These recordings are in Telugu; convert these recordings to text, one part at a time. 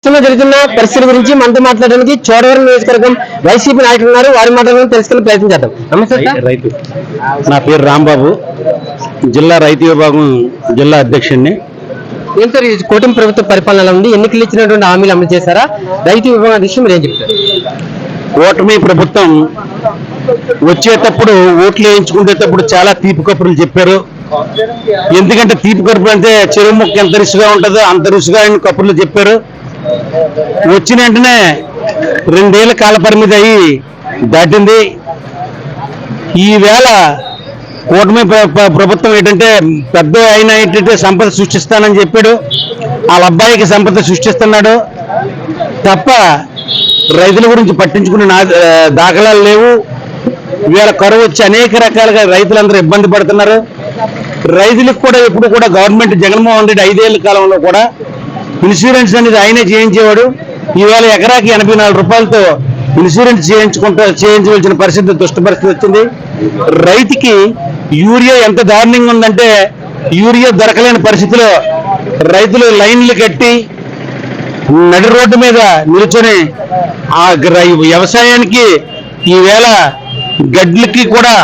జరుగుతున్న పరిస్థితి గురించి మనతో మాట్లాడడానికి చోడవరం నియోజకవర్గం వైసీపీ నాయకులు ఉన్నారు. వారి మాటలను తెలుసుకునే ప్రయత్నం చేద్దాం. నమస్తే సార్. రైతు నా పేరు రాంబాబు, జిల్లా రైతు విభాగం జిల్లా అధ్యక్షుడిని. ఏం సార్ ఈ కూటమి ప్రభుత్వ పరిపాలన ఉంది, ఎన్నికలు ఇచ్చినటువంటి హామీలు అమలు చేశారా? రైతు విభాగం అధ్యక్షుడు మీరు ఏం చెప్తారు? కూటమి ప్రభుత్వం వచ్చేటప్పుడు ఓట్లు వేయించుకునేటప్పుడు చాలా తీపి కబుర్లు చెప్పారు. ఎందుకంటే తీపి కబుర్లు అంటే చెరువు ముక్క ఎంత రుచిగా ఉంటుందో అంత రుచిగా కబుర్లు చెప్పారు. వచ్చిన వెంటనే 2 ఏళ్ల కాల పరిమితి అయ్యి దాటింది. ఈవేళ కూటమి ప్రభుత్వం ఏంటంటే పెద్ద ఆయన ఏంటంటే సంపద సృష్టిస్తానని చెప్పాడు. వాళ్ళ అబ్బాయికి సంపద సృష్టిస్తున్నాడు తప్ప రైతుల గురించి పట్టించుకునే దాఖలాలు లేవు. ఈవేళ కరువు వచ్చి అనేక రకాలుగా రైతులందరూ ఇబ్బంది పడుతున్నారు. రైతులకు కూడా ఎప్పుడు కూడా గవర్నమెంట్ జగన్మోహన్ రెడ్డి 5 ఏళ్ల కాలంలో కూడా ఇన్సూరెన్స్ అనేది ఆయనే చేయించేవాడు. ఈవేళ ఎకరాకి 84 రూపాయలతో ఇన్సూరెన్స్ చేయించవలసిన పరిస్థితి, దుష్ట పరిస్థితి వచ్చింది. రైతుకి యూరియా ఎంత దారుణంగా ఉందంటే యూరియా దొరకలేని పరిస్థితిలో రైతులు లైన్లు కట్టి నడి రోడ్డు మీద నిల్చొని ఆ వ్యవసాయానికి ఈవేళ గడ్లకి కూడా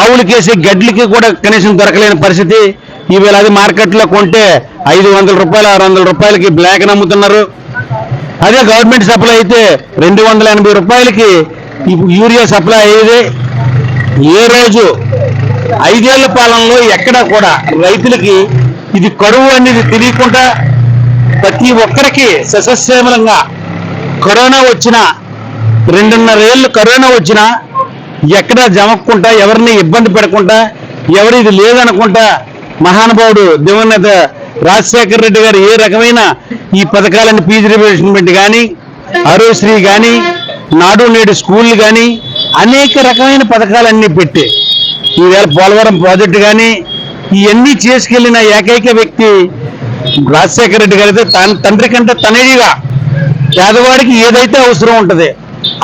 ఆవులకేసి గడ్లకి కూడా కనీసం దొరకలేని పరిస్థితి. ఈవేళ అది మార్కెట్లో కొంటే 500 రూపాయలు 600 రూపాయలకి బ్లాక్ అమ్ముతున్నారు. అదే గవర్నమెంట్ సప్లై అయితే 280 రూపాయలకి యూరియా సప్లై అయ్యేది. ఏ రోజు 5 ఏళ్ల పాలనలో ఎక్కడా కూడా రైతులకి ఇది కరువు అనేది తెలియకుండా ప్రతి ఒక్కరికి సస్యశ్యామలంగా కరోనా వచ్చినా 2.5 ఏళ్ళు కరోనా వచ్చినా ఎక్కడా జమక్కుంటా ఎవరిని ఇబ్బంది పడకుండా ఎవరు ఇది లేదనుకుంటా మహానుభావుడు దివంగత రాజశేఖర రెడ్డి గారు ఏ రకమైన ఈ పథకాలను ఫీజు రీయింబర్స్మెంట్ కానీ ఆరోగ్యశ్రీ కానీ నాడు నేడు స్కూళ్ళు కానీ అనేక రకమైన పథకాలన్నీ పెట్టి ఈవేళ పోలవరం ప్రాజెక్టు కానీ ఇవన్నీ చేసుకెళ్లిన ఏకైక వ్యక్తి రాజశేఖర రెడ్డి గారు. అయితే తండ్రి కంటే తనయుడిగా పేదవాడికి ఏదైతే అవసరం ఉంటుంది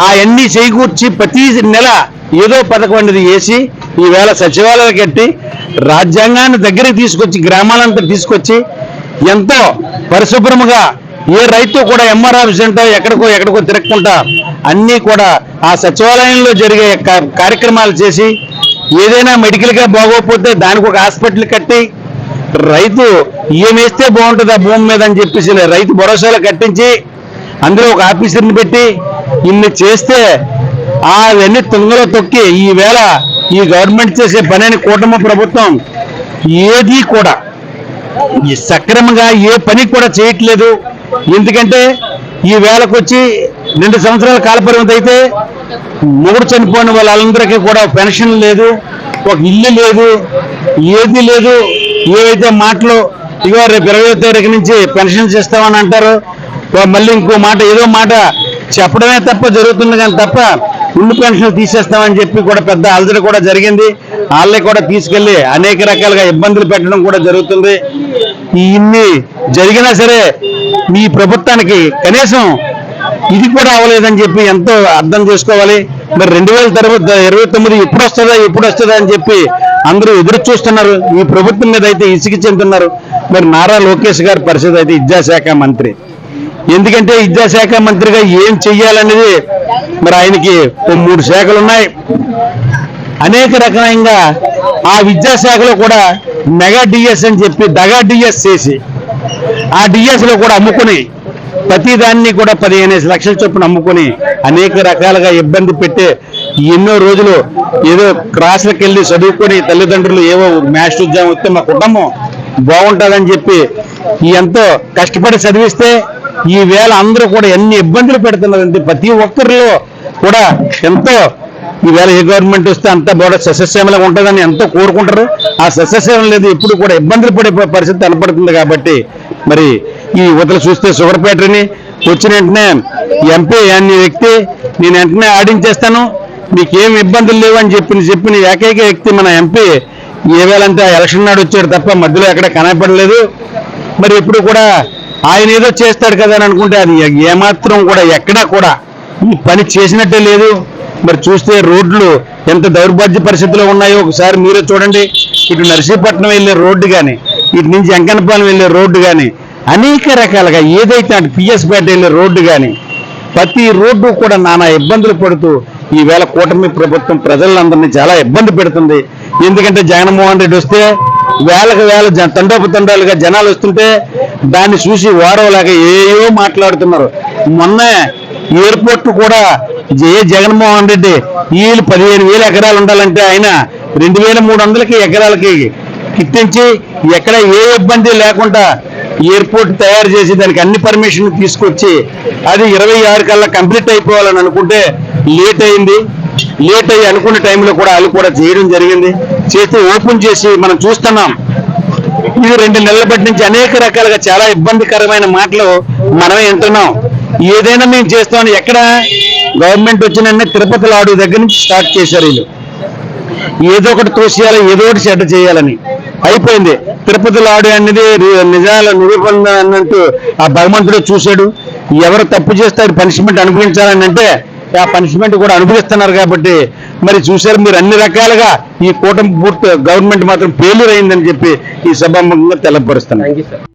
అవన్నీ చేకూర్చి ప్రతి నెల ఏదో పథకం అనేది వేసి ఈవేళ సచివాలయాలు కట్టి రాజ్యాంగాన్ని దగ్గరికి తీసుకొచ్చి గ్రామాలంతా తీసుకొచ్చి ఎంతో పరిశుభ్రముగా ఏ రైతు కూడా ఎంఆర్ ఆఫీస్ అంటే ఎక్కడికో తిరగకుండా అన్నీ కూడా ఆ సచివాలయంలో జరిగే కార్యక్రమాలు చేసి ఏదైనా మెడికల్గా బాగోకపోతే దానికి ఒక హాస్పిటల్ కట్టి రైతు ఏమేస్తే బాగుంటుంది ఆ భూమి మీద అని చెప్పేసి రైతు భరోసాలు కట్టించి అందులో ఒక ఆఫీసర్ని పెట్టి ఇన్ని చేస్తే అవన్నీ తుంగలో తొక్కి ఈవేళ ఈ గవర్నమెంట్ చేసే పనిని కూటమి ప్రభుత్వం ఏది కూడా సక్రమంగా ఏ పని కూడా చేయట్లేదు. ఎందుకంటే ఈ వేళకు వచ్చి 2 సంవత్సరాల కాలపరిమితి అయితే మొగుడు చనిపోయిన వాళ్ళందరికీ కూడా పెన్షన్ లేదు, ఒక ఇల్లు లేదు, ఏది లేదు. ఏవైతే మాటలు ఇగో రేపు 20వ తారీఖు నుంచి పెన్షన్స్ ఇస్తామని అంటారు, మళ్ళీ ఇంకో మాట ఏదో మాట చెప్పడమే తప్ప జరుగుతుంది కానీ తప్ప ఇల్లు పెన్షన్ తీసేస్తామని చెప్పి కూడా పెద్ద అలజడి కూడా జరిగింది. వాళ్ళే కూడా తీసుకెళ్లి అనేక రకాలుగా ఇబ్బందులు పెట్టడం కూడా జరుగుతుంది. ఇన్ని జరిగినా సరే మీ ప్రభుత్వానికి కనీసం ఇది కూడా అవ్వలేదని చెప్పి ఎంతో అర్థం చేసుకోవాలి. మరి 2029 ఎప్పుడు వస్తుందా అని చెప్పి అందరూ ఎదురు చూస్తున్నారు. ఈ ప్రభుత్వం మీద అయితే ఇసుక చెందుతున్నారు. మరి నారా లోకేష్ గారి పరిస్థితి అయితే విద్యాశాఖ మంత్రి, ఎందుకంటే విద్యాశాఖ మంత్రిగా ఏం చెయ్యాలనేది మరి ఆయనకి 3 శాఖలు ఉన్నాయి. అనేక రకంగా ఆ విద్యాశాఖలో కూడా మెగా డిఎస్ అని చెప్పి దగా డిఎస్ చేసి ఆ డిఎస్ లో కూడా అమ్ముకుని ప్రతి దాన్ని కూడా 15 లక్షల చొప్పున అమ్ముకుని అనేక రకాలుగా ఇబ్బంది పెట్టే ఎన్నో రోజులు ఏదో క్లాసులకు వెళ్ళి చదువుకొని తల్లిదండ్రులు ఏవో మ్యాథ్స్ ఉద్యోగం వస్తే మా కుటుంబం బాగుంటుందని చెప్పి ఎంతో కష్టపడి చదివిస్తే ఈవేళ అందరూ కూడా ఎన్ని ఇబ్బందులు పెడుతున్నారంటే ప్రతి ఒక్కరిలో కూడా ఎంతో ఈవేళ ఏ గవర్నమెంట్ వస్తే అంత బాగా సస్యశ్యామలంగా ఉంటుందని ఎంతో కోరుకుంటారు. ఆ సస్యశ్యామలం లేదు, ఎప్పుడు కూడా ఇబ్బందులు పడే పరిస్థితి కనపడుతుంది. కాబట్టి మరి ఈ ఉదలు చూస్తే షుగర్ ఫ్యాక్టరీని వచ్చిన వెంటనే ఎంపీ అనే వ్యక్తి నేను వెంటనే ఆడించేస్తాను, మీకేం ఇబ్బందులు లేవు అని చెప్పిన ఏకైక వ్యక్తి మన ఎంపీ. ఏవేళంటే ఎలక్షన్ నాడు వచ్చాడు తప్ప మధ్యలో ఎక్కడ కనపడలేదు. మరి ఇప్పుడు కూడా ఆయన ఏదో చేస్తాడు కదా అని అనుకుంటే అది ఏమాత్రం కూడా ఎక్కడా కూడా ఈ పని చేసినట్టే లేదు. మరి చూస్తే రోడ్లు ఎంత దౌర్భాగ్య పరిస్థితిలో ఉన్నాయో ఒకసారి మీరే చూడండి. ఇటు నర్సీపట్నం వెళ్ళే రోడ్డు కానీ ఇటు నుంచి ఎంకన్నపాలెం వెళ్ళే రోడ్డు కానీ అనేక రకాలుగా ఏదైతే పిఎస్ పేట వెళ్ళే రోడ్డు కానీ ప్రతి రోడ్డు కూడా నానా ఇబ్బందులు పడుతూ ఈవేళ కూటమి ప్రభుత్వం ప్రజలందరినీ చాలా ఇబ్బంది పెడుతుంది. ఎందుకంటే జగన్మోహన్ రెడ్డి వస్తే వేలకు వేల తండోపతండాలుగా జనాలు వస్తుంటే దాన్ని చూసి వాడవలేక ఏయో మాట్లాడుతున్నారు. మొన్న ఎయిర్పోర్ట్ కూడా జగన్మోహన్ రెడ్డి వీళ్ళు 15,000 ఎకరాలు ఉండాలంటే ఆయన 2,300 ఎకరాలకి కిట్టించి ఎక్కడ ఏ ఇబ్బంది లేకుండా ఎయిర్పోర్ట్ తయారు చేసి దానికి అన్ని పర్మిషన్ తీసుకొచ్చి అది 26 కల్లా కంప్లీట్ అయిపోవాలని అనుకుంటే లేట్ అయింది. లేట్ అయ్యి అనుకున్న టైంలో కూడా వాళ్ళు కూడా చేయడం జరిగింది. చేసి ఓపెన్ చేసి మనం చూస్తున్నాం. ఇది 2 నెలల బట్టి నుంచి అనేక రకాలుగా చాలా ఇబ్బందికరమైన మాటలు మనమే వింటున్నాం. ఏదైనా మేము చేస్తామని ఎక్కడ గవర్నమెంట్ వచ్చిన తిరుపతి లాడు దగ్గర నుంచి స్టార్ట్ చేశారు. వీళ్ళు ఏదో ఒకటి తోసేయాలి, ఏదో ఒకటి చెడ్డ చేయాలని అయిపోయింది. తిరుపతి లాడు అనేది నిజాల నిరూపణ అన్నట్టు ఆ భగవంతుడు చూశాడు. ఎవరు తప్పు చేస్తే పనిష్మెంట్ అనుభవించాలని అంటే ఆ పనిష్మెంట్ కూడా అనుభవిస్తున్నారు. కాబట్టి మరి చూశారు మీరు అన్ని రకాలుగా ఈ కూటమి పూర్తి గవర్నమెంట్ మాత్రం ఫెయిల్యూర్ అయిందని చెప్పి ఈ సభాముఖంగా తెలపరుస్తున్నారు.